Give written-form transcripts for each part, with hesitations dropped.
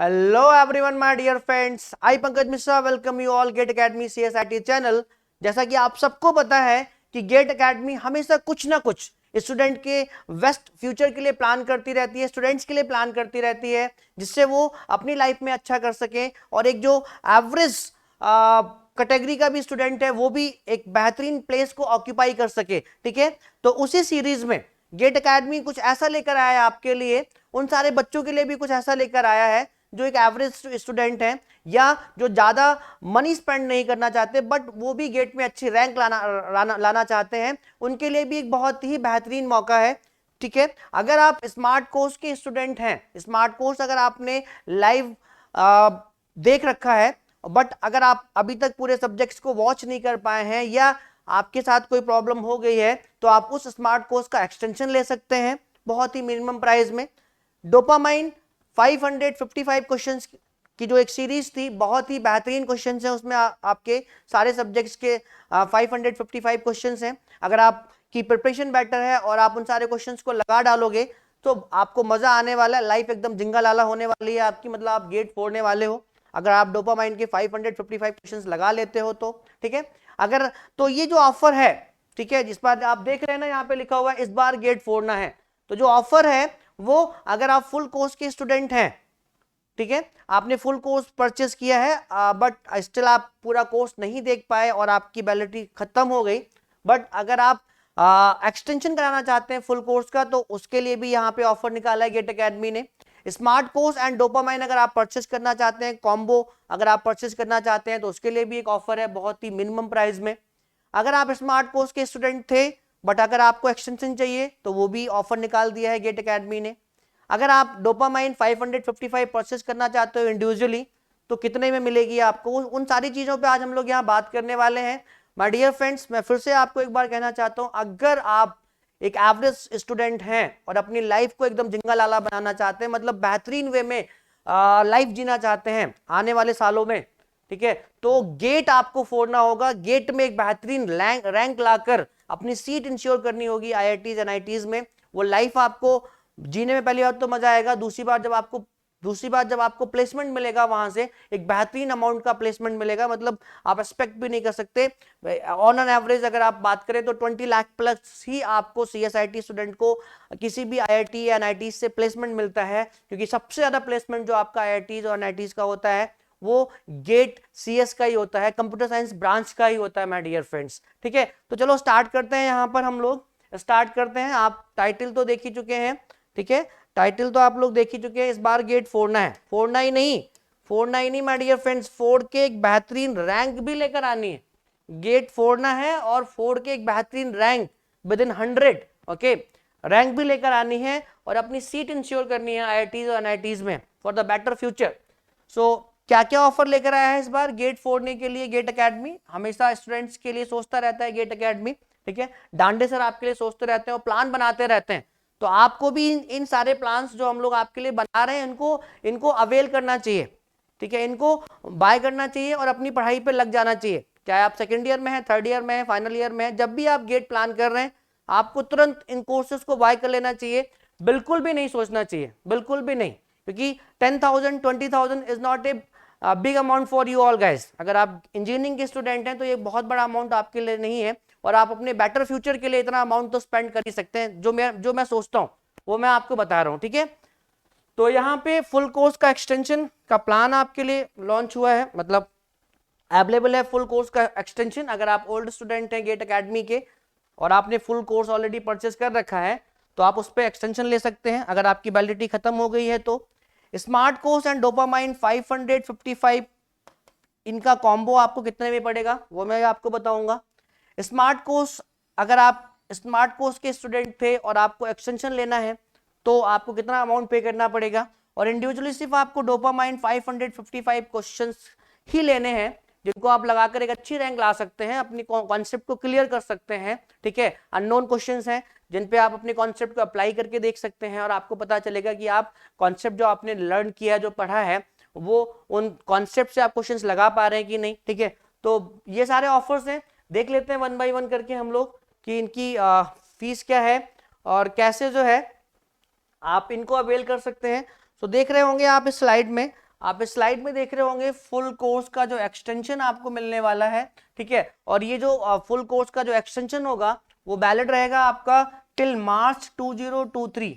Hello everyone, my dear friends. I Pankaj Mishra welcome you all get academy CSIT channel. जैसा कि आप सबको पता है कि गेट एकेडमी हमेशा कुछ ना कुछ स्टूडेंट के बेस्ट फ्यूचर के लिए प्लान करती रहती है, स्टूडेंट्स के लिए प्लान करती रहती है, जिससे वो अपनी लाइफ में अच्छा कर सके और एक जो एवरेज कैटेगरी का भी स्टूडेंट है वो भी एक बेहतरीन प्लेस को ऑक्यूपाई कर सके। ठीक है, तो उसी सीरीज में गेट एकेडमी कुछ ऐसा लेकर आया है आपके लिए, उन सारे बच्चों के लिए भी कुछ ऐसा लेकर आया है जो एक एवरेज स्टूडेंट है या जो ज्यादा मनी स्पेंड नहीं करना चाहते बट वो भी गेट में अच्छी रैंक लाना चाहते हैं, उनके लिए भी एक बहुत ही बेहतरीन मौका है। ठीक है, अगर आप स्मार्ट कोर्स के स्टूडेंट हैं, स्मार्ट कोर्स अगर आपने लाइव देख रखा है बट अगर आप अभी तक पूरे सब्जेक्ट्स को वॉच नहीं कर पाए हैं या आपके साथ कोई प्रॉब्लम हो गई है तो आप उस स्मार्ट कोर्स का एक्सटेंशन ले सकते हैं बहुत ही मिनिमम प्राइस में। डोपामाइन 555 क्वेश्चंस की जो एक सीरीज थी, बहुत ही बेहतरीन क्वेश्चंस हैं उसमें, आपके सारे सब्जेक्ट्स के 555 क्वेश्चंस हैं। अगर आपकी प्रिपरेशन बेटर है और आप उन सारे क्वेश्चंस को लगा डालोगे तो आपको मजा आने वाला है, लाइफ एकदम जिंगालाला होने वाली है आपकी, मतलब आप गेट फोड़ने वाले हो अगर आप डोपामाइन के 555 क्वेश्चंस लगा लेते हो तो। ठीक है, अगर तो ये जो ऑफर है, ठीक है, जिस बार आप देख रहे हैं ना यहाँ पे लिखा हुआ है इस बार गेट फोड़ना है, तो जो ऑफर है वो अगर आप फुल कोर्स के स्टूडेंट हैं, ठीक है, आपने फुल कोर्स परचेस किया है बट स्टिल आप पूरा कोर्स नहीं देख पाए और आपकी वैलिडिटी खत्म हो गई, बट अगर आप एक्सटेंशन कराना चाहते हैं फुल कोर्स का तो उसके लिए भी यहाँ पे ऑफर निकाला है गेट एकेडमी ने। स्मार्ट कोर्स एंड डोपामाइन अगर आप परचेस करना चाहते हैं, कॉम्बो अगर आप परचेस करना चाहते हैं तो उसके लिए भी एक ऑफर है बहुत ही मिनिमम प्राइस में। अगर आप स्मार्ट कोर्स के स्टूडेंट थे बट अगर आपको एक्सटेंशन चाहिए तो वो भी ऑफर निकाल दिया है गेट एकेडमी ने। अगर आप डोपामाइन 555 परचेस करना चाहते हो इंडिविजुअली तो कितने में मिलेगी आपको, उन सारी चीजों पे आज हम लोग यहाँ बात करने वाले हैं। माय डियर फ्रेंड्स, मैं फिर से आपको एक बार कहना चाहता हूँ, अगर आप एक एवरेज स्टूडेंट हैं और अपनी लाइफ को एकदम जिंगालाला बनाना चाहते हैं, मतलब बेहतरीन वे में लाइफ जीना चाहते हैं आने वाले सालों में, ठीक है, तो गेट आपको फोड़ना होगा। गेट में एक बेहतरीन रैंक लाकर अपनी सीट इंश्योर करनी होगी IITs NITs में। वो लाइफ आपको जीने में पहली बार तो मजा आएगा, दूसरी बार जब आपको प्लेसमेंट मिलेगा वहां से एक बेहतरीन अमाउंट का प्लेसमेंट मिलेगा, मतलब आप एक्सपेक्ट भी नहीं कर सकते। ऑन एन एवरेज अगर आप बात करें तो 20 लाख प्लस ही आपको CSIT स्टूडेंट को किसी भी IIT या NIT से प्लेसमेंट मिलता है, क्योंकि सबसे ज्यादा प्लेसमेंट जो आपका IITs और NITs का होता है वो गेट CS का ही होता है, कंप्यूटर साइंस ब्रांच का ही होता है माय डियर फ्रेंड्स। ठीक है, तो चलो स्टार्ट करते हैं, यहाँ पर हम लोग स्टार्ट करते हैं। आप टाइटल तो देख ही चुके हैं, ठीक है, टाइटल तो आप लोग देख ही चुके हैं। इस बार गेट फोड़ना है, फोड़ना ही नहीं माय डियर फ्रेंड्स, फोड़ के एक बेहतरीन रैंक भी लेकर आनी है। गेट फोड़ना है और फोड़ के एक बेहतरीन rank with in 100, okay, rank भी लेकर आनी है और अपनी सीट इंश्योर करनी है IITs और NITs में फॉर द बेटर फ्यूचर। सो क्या क्या ऑफर लेकर आया है इस बार गेट फोड़ने के लिए गेट एकेडमी? हमेशा स्टूडेंट्स के लिए सोचता रहता है गेट एकेडमी, ठीक है, डांडे सर आपके लिए सोचते रहते हैं और प्लान बनाते रहते हैं, तो आपको भी इन सारे प्लान्स जो हम लोग आपके लिए बना रहे हैं इनको अवेल करना चाहिए, ठीक है, इनको बाय करना चाहिए और अपनी पढ़ाई पे लग जाना चाहिए। चाहे आप सेकेंड ईयर में है, थर्ड ईयर में है, फाइनल ईयर में है, जब भी आप गेट प्लान कर रहे हैं आपको तुरंत इन कोर्सेज को बाय कर लेना चाहिए, बिल्कुल भी नहीं सोचना चाहिए, बिल्कुल भी नहीं, क्योंकि 10,000 20,000 is not a big amount for you all guys. अगर आप इंजीनियरिंग के स्टूडेंट हैं तो ये बहुत बड़ा अमाउंट आपके लिए नहीं है और आप अपने बेटर फ्यूचर के लिए इतना अमाउंट तो स्पेंड कर ही सकते हैं, जो मैं सोचता हूं वो मैं आपको बता रहा हूं। ठीक है, तो यहाँ पे फुल कोर्स का एक्सटेंशन का प्लान आपके लिए लॉन्च हुआ है, मतलब अवेलेबल है फुल कोर्स का एक्सटेंशन। अगर आप ओल्ड स्टूडेंट हैं गेट एकेडमी के और आपने फुल कोर्स ऑलरेडी परचेस कर रखा है तो आप उस पर एक्सटेंशन ले सकते हैं अगर आपकी वैलिडिटी खत्म हो गई है तो। स्मार्ट कोर्स एंड डोपामाइन 555 इनका कॉम्बो आपको कितने में पड़ेगा वो मैं आपको बताऊंगा। स्मार्ट कोर्स अगर आप स्मार्ट कोर्स के स्टूडेंट थे और आपको एक्सटेंशन लेना है तो आपको कितना अमाउंट पे करना पड़ेगा, और इंडिविजुअली सिर्फ आपको डोपामाइन 555 क्वेश्चंस ही लेने हैं जिनको आप लगाकर एक अच्छी रैंक ला सकते हैं, अपनी कॉन्सेप्ट को क्लियर कर सकते हैं। ठीक है, अननोन क्वेश्चंस हैं जिन पे आप अपने कॉन्सेप्ट को अप्लाई करके देख सकते हैं और आपको पता चलेगा कि आप कॉन्सेप्ट जो आपने लर्न किया, जो पढ़ा है, वो उन कॉन्सेप्ट से आप क्वेश्चंस लगा पा रहे हैं कि नहीं। ठीक है, तो ये सारे ऑफर्स हैं, देख लेते हैं वन बाय वन करके हम लोग कि इनकी फीस क्या है और कैसे जो है आप इनको अवेल कर सकते हैं। तो देख रहे होंगे आप इस स्लाइड में, आप इस स्लाइड में देख रहे होंगे फुल कोर्स का जो एक्सटेंशन आपको मिलने वाला है, ठीक है। और ये जो फुल कोर्स का जो एक्सटेंशन होगा वो वैलिड रहेगा आपका टिल मार्च 2023।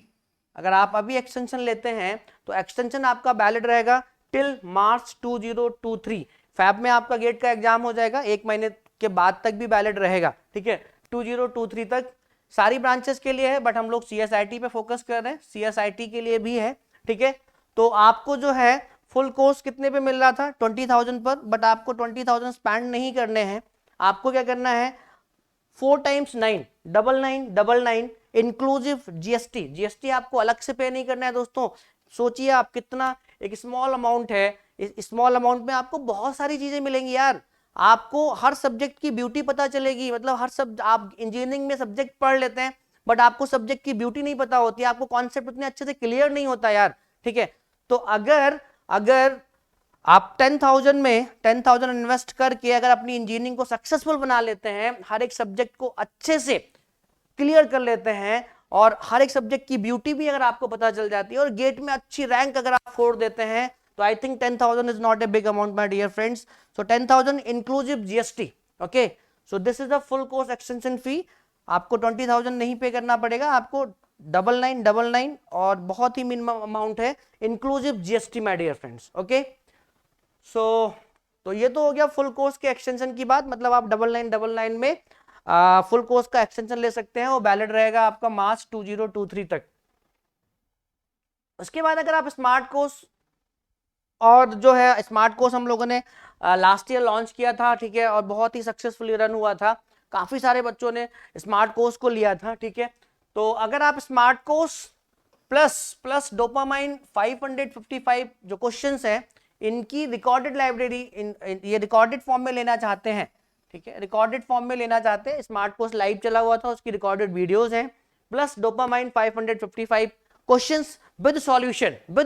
अगर आप अभी एक्सटेंशन लेते हैं तो एक्सटेंशन आपका वैलिड रहेगा टिल मार्च 2023। फैब में आपका गेट का एग्जाम हो जाएगा, 1 महीने के बाद तक भी वैलिड रहेगा, ठीक है, 2023 तक। सारी ब्रांचेस के लिए है, बट हम लोग सीएसआईटी पे फोकस कर रहे हैं, सीएसआईटी के लिए भी है, ठीक है। तो आपको जो है फुल कोर्स कितने पे मिल रहा था, 20,000 पर, बट आपको 20,000 स्पेंड नहीं करने हैं। आपको क्या करना है, 4 टाइम्स 9, 9999 इंक्लूसिव जीएसटी। जीएसटी आपको अलग से पे नहीं करना है दोस्तों। सोचिए आप कितना एक स्मॉल अमाउंट है, इस स्मॉल अमाउंट में आपको बहुत सारी चीजें मिलेंगी यार। आपको हर सब्जेक्ट की ब्यूटी पता चलेगी, मतलब आप इंजीनियरिंग में सब्जेक्ट पढ़ लेते हैं बट आपको सब्जेक्ट की ब्यूटी नहीं पता होती, आपको कॉन्सेप्ट उतने अच्छे से क्लियर नहीं होता यार, ठीक है। तो अगर अगर आप 10,000 इन्वेस्ट करके अगर अपनी इंजीनियरिंग को सक्सेसफुल बना लेते हैं, हर एक सब्जेक्ट को अच्छे से क्लियर कर लेते हैं और हर एक सब्जेक्ट की ब्यूटी भी अगर आपको पता चल जाती है और गेट में अच्छी रैंक अगर आप फोड़ देते हैं, तो I think 10,000 is not a big amount my dear friends. So 10,000 inclusive GST, okay. So this is the full course extension fee. आपको 20,000 नहीं पे करना पड़ेगा, आपको 9999 और बहुत ही मिनिमम अमाउंट है inclusive GST my dear friends, okay. तो ये तो हो गया फुल कोर्स के एक्सटेंशन की बात, मतलब आप 9999 में फुल कोर्स का एक्सटेंशन ले सकते हैं, वो वैलिड रहेगा आपका मार्च 2023 तक। उसके बाद अगर आप स्मार्ट कोर्स, और जो है स्मार्ट कोर्स हम लोगों ने लास्ट ईयर लॉन्च किया था, ठीक है, और बहुत ही सक्सेसफुली रन हुआ था, काफी सारे बच्चों ने स्मार्ट कोर्स को लिया था, ठीक है। तो अगर आप स्मार्ट कोर्स प्लस डोपामाइन 555 जो क्वेश्चंस हैं इनकी रिकॉर्डेड लाइब्रेरी, ये रिकॉर्डेड फॉर्म में लेना चाहते हैं, ठीक है, रिकॉर्डेड फॉर्म में लेना चाहते हैं, स्मार्ट कोर्स लाइव चला हुआ था, उसकी रिकॉर्डेड वीडियोस हैं, plus dopamine 555 questions with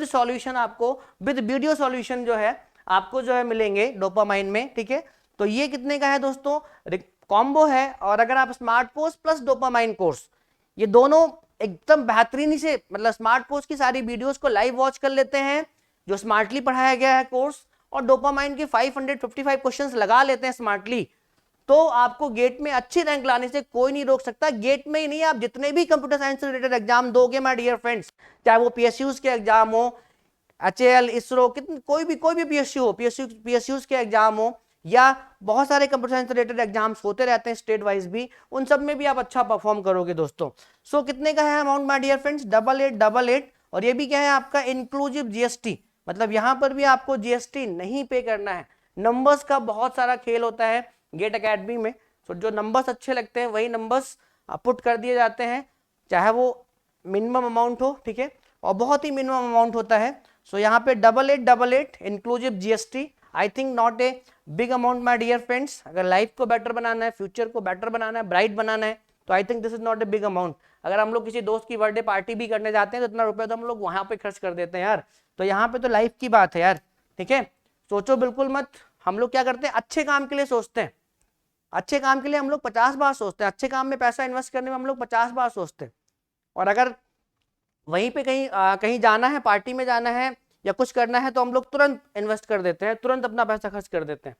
solution आपको विद वीडियो सॉल्यूशन जो है आपको जो है मिलेंगे डोपामाइन में, ठीक है। तो ये कितने का है दोस्तों, कॉम्बो है। और अगर आप smart course plus dopamine course, ये दोनों एकदम बेहतरीनी से, मतलब स्मार्ट कोर्स की सारी वीडियोस को लाइव वॉच कर लेते हैं जो स्मार्टली पढ़ाया गया है कोर्स, और डोपामाइन के 555 क्वेश्चंस लगा लेते हैं स्मार्टली, तो आपको गेट में अच्छी रैंक लाने से कोई नहीं रोक सकता। गेट में ही नहीं, आप जितने भी कंप्यूटर साइंस से रिलेटेड एग्जाम दोगे माय डियर फ्रेंड्स, चाहे वो पीएसयूज के एग्जाम हो, एचएएल, इसरो, कितने कोई भी पीएसयूज के एग्जाम हो, या बहुत सारे कंप्यूटर साइंस रिलेटेड एग्जाम्स होते रहते हैं स्टेट वाइज भी, उन सब में भी आप अच्छा परफॉर्म करोगे दोस्तों। सो कितने का है अमाउंट माय डियर फ्रेंड्स, 8888। और ये भी क्या है आपका इंक्लूसिव जीएसटी, मतलब यहां पर भी आपको जीएसटी नहीं पे करना है। नंबर्स का बहुत सारा खेल होता है गेट एकेडमी में, तो जो नंबर्स अच्छे लगते हैं वही नंबर्स पुट कर दिए जाते हैं, चाहे वो मिनिमम अमाउंट हो, ठीक है, और बहुत ही मिनिमम अमाउंट होता है। सो यहाँ पे 8888 inclusive GST, I think not a big amount my dear friends. अगर लाइफ को बेटर बनाना है, फ्यूचर को बेटर बनाना है, ब्राइट बनाना है, तो I think this is not a big amount. अगर हम लोग किसी दोस्त की बर्थडे पार्टी भी करने जाते हैं तो इतना रुपए तो हम लोग वहां पे खर्च कर देते हैं यार, तो यहाँ पे तो लाइफ की बात है यार, ठीक है। सोचो बिल्कुल मत, हम लोग क्या करते हैं, अच्छे काम के लिए सोचते हैं, अच्छे काम के लिए हम लोग 50 बार सोचते हैं, अच्छे काम में पैसा इन्वेस्ट करने में हम लोग 50 बार सोचते हैं, और अगर वहीं पे कहीं जाना है, पार्टी में जाना है या कुछ करना है, तो हम लोग तुरंत इन्वेस्ट कर देते हैं, तुरंत अपना पैसा खर्च कर देते हैं।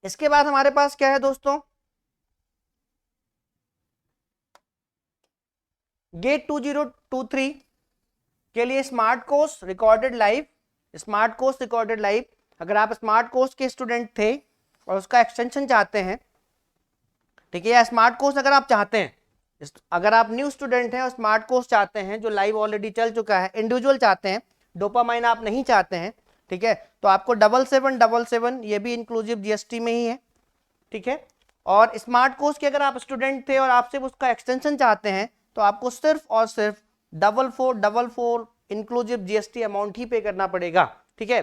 इसके बाद हमारे पास क्या है दोस्तों, गेट 2023 के लिए smart course recorded live, smart course recorded live. अगर आप स्मार्ट कोर्स के स्टूडेंट थे और उसका एक्सटेंशन चाहते हैं, ठीक है, या स्मार्ट कोर्स अगर आप चाहते हैं, अगर आप न्यू स्टूडेंट हैं और स्मार्ट कोर्स चाहते हैं जो लाइव ऑलरेडी चल चुका है, इंडिविजुअल चाहते हैं, डोपामाइन आप नहीं चाहते हैं, ठीक है, तो आपको 7777, ये भी इंक्लूसिव जीएसटी में ही है, ठीक है। और स्मार्ट कोर्स के अगर आप स्टूडेंट थे और आप सिर्फ उसका एक्सटेंशन चाहते हैं, तो आपको सिर्फ और सिर्फ 4444 इंक्लूसिव जीएसटी अमाउंट ही पे करना पड़ेगा, ठीक है।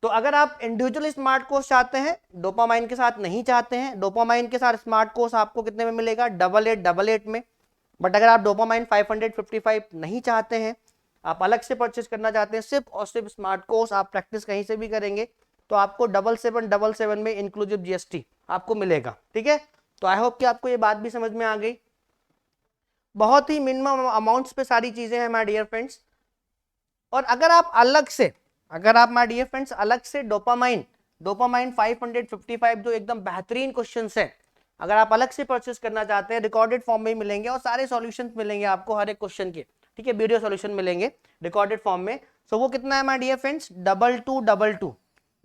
तो अगर आप इंडिविजुअल स्मार्ट कोर्स चाहते हैं, डोपामाइन के साथ नहीं चाहते हैं, डोपामाइन के साथ स्मार्ट कोर्स आपको कितने में मिलेगा, 8888 में। बट अगर आप डोपामाइन 555 नहीं चाहते हैं, आप अलग से परचेस करना चाहते हैं, सिर्फ और सिर्फ स्मार्ट कोर्स, आप प्रैक्टिस कहीं से भी करेंगे, तो आपको 7777 में इंक्लूसिव जीएसटी आपको मिलेगा, ठीक है। तो आई होप कि आपको ये बात भी समझ में आ गई। बहुत ही मिनिमम अमाउंट्स पे सारी चीजें हैं माय डियर फ्रेंड्स, और अगर आप अलग से, अगर आप माय डियर फ्रेंड्स अलग से डोपामाइन 555 जो एकदम बेहतरीन क्वेश्चन है, अगर आप अलग से परचेस करना चाहते हैं, रिकॉर्डेड फॉर्म में मिलेंगे और सारे सॉल्यूशंस मिलेंगे आपको हर एक क्वेश्चन के, ठीक है, वीडियो सॉल्यूशन मिलेंगे रिकॉर्डेड फॉर्म में। सो वो कितना है my dear friends,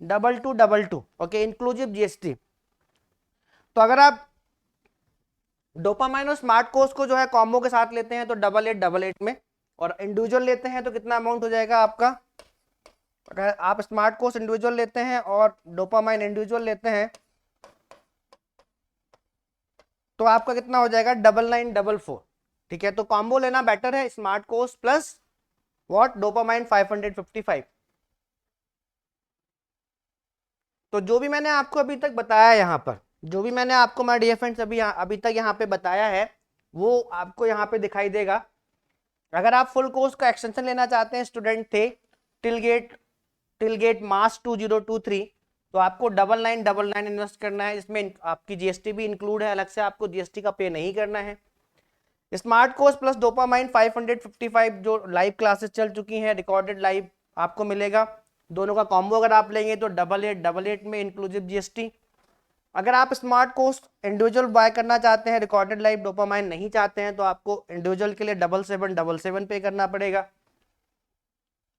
2222, okay, inclusive GST. तो अगर आप डोपामाइन और स्मार्ट कोर्स को जो है कॉम्बो के साथ लेते हैं तो 8888 में, और इंडिविजुअल लेते हैं तो कितना अमाउंट हो जाएगा आपका, अगर आप स्मार्ट कोर्स इंडिविजुअल लेते हैं और डोपामाइन इंडिविजुअल लेते हैं तो आपका कितना हो जाएगा, 9944। ठीक है, तो कॉम्बो लेना बेटर है, smart course plus what, dopamine 555। तो जो भी मैंने आपको अभी तक बताया यहाँ पर, जो भी मैंने आपको माय डियर फ्रेंड्स अभी तक यहाँ पे बताया है वो आपको यहाँ पे दिखाई देगा। अगर आप फुल कोर्स का एक्सटेंशन लेना चाहते हैं, स्टूडेंट थे टिल गेट मार्च 2023, तो आपको 9999 इन्वेस्ट करना है, इसमें आपकी जीएसटी भी इंक्लूड है, अलग से आपको जीएसटी का पे नहीं करना है। स्मार्ट कोर्स प्लस डोपामाइन 555 जो लाइव क्लासेस चल चुकी हैं, रिकॉर्डेड लाइव आपको मिलेगा, दोनों का कॉम्बो अगर आप लेंगे तो 8888 में इंक्लूसिव जीएसटी। अगर आप स्मार्ट कोर्स इंडिविजुअल बाय करना चाहते हैं, रिकॉर्डेड लाइव डोपामाइन नहीं चाहते हैं, तो आपको इंडिविजुअल के लिए 7777 पे करना पड़ेगा।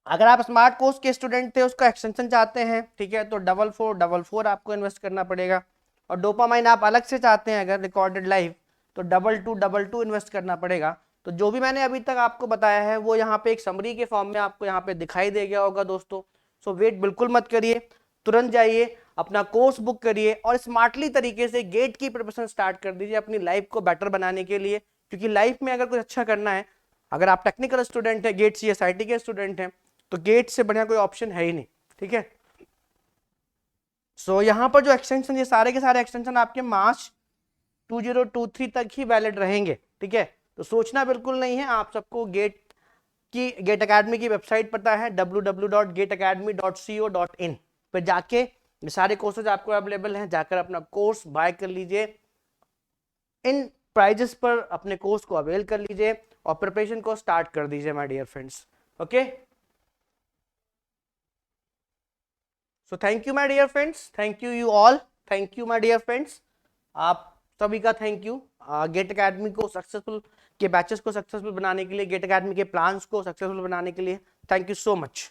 अगर आप स्मार्ट कोर्स के स्टूडेंट थे, उसका एक्सटेंशन चाहते हैं, ठीक है, तो 4444 आपको इन्वेस्ट करना पड़ेगा। और डोपामाइन आप अलग से चाहते हैं अगर रिकॉर्डेड लाइव, तो 2222 इन्वेस्ट करना पड़ेगा। तो जो भी मैंने अभी तक आपको बताया है वो यहाँ पे एक समरी के फॉर्म में आपको यहाँ पे दिखाई दे गया होगा दोस्तों। सो वेट बिल्कुल मत करिए, तुरंत जाइए अपना कोर्स बुक करिए और स्मार्टली तरीके से गेट की प्रिपरेशन स्टार्ट कर दीजिए अपनी लाइफ को बेटर बनाने के लिए, क्योंकि लाइफ में अगर कुछ अच्छा करना है, अगर आप टेक्निकल स्टूडेंट है, गेट सीएसआईटी के स्टूडेंट हैं, तो गेट से बढ़िया कोई ऑप्शन है ही नहीं। ठीक है, सो यहाँ पर जो एक्सटेंशन, ये सारे के सारे एक्सटेंशन आपके मार्च 2023 तक ही वैलिड रहेंगे। ठीक है, तो सोचना बिल्कुल नहीं है, आप सबको गेट अकेडमी की वेबसाइट पता है, www.gateacademy.co.in पे जाके ये सारे कोर्सेज आपको अवेलेबल हैं, जाकर अपना कोर्स बाय कर लीजिए, इन प्राइजेस पर अपने कोर्स को अवेल कर लीजिए और प्रिपरेशन को स्टार्ट कर दीजिए my dear friends. Okay, so thank you my dear friends, thank you you all, thank you my dear friends, आप सभी का थैंक यू। गेट अकेडमी को सक्सेसफुल के बैचेस को सक्सेसफुल बनाने के लिए, गेट अकेडमी के प्लान्स को सक्सेसफुल बनाने के लिए थैंक यू सो मच।